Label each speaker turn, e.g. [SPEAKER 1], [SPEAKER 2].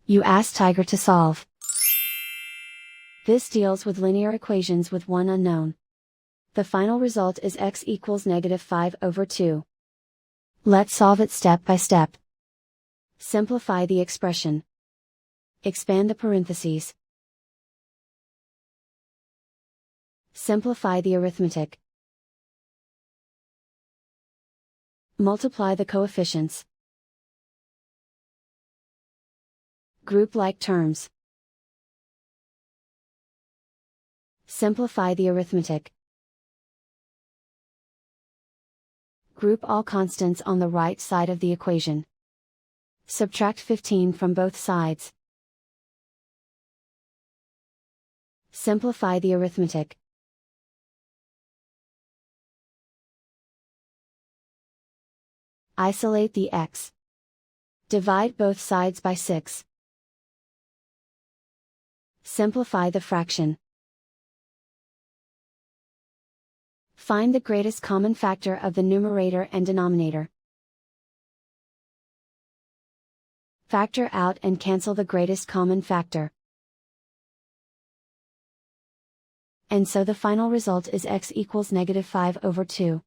[SPEAKER 1] You ask Tiger to solve. This deals with linear equations with one unknown. The final result is x equals -5/2. Let's solve it step by step. Simplify the expression. Expand the parentheses. Simplify the arithmetic. Multiply the coefficients. Group like terms. Simplify the arithmetic. Group all constants on the right side of the equation. Subtract 15 from both sides. Simplify the arithmetic. Isolate the x. Divide both sides by 6. Simplify the fraction. Find the greatest common factor of the numerator and denominator. Factor out and cancel the greatest common factor. And so the final result is x equals -5/2.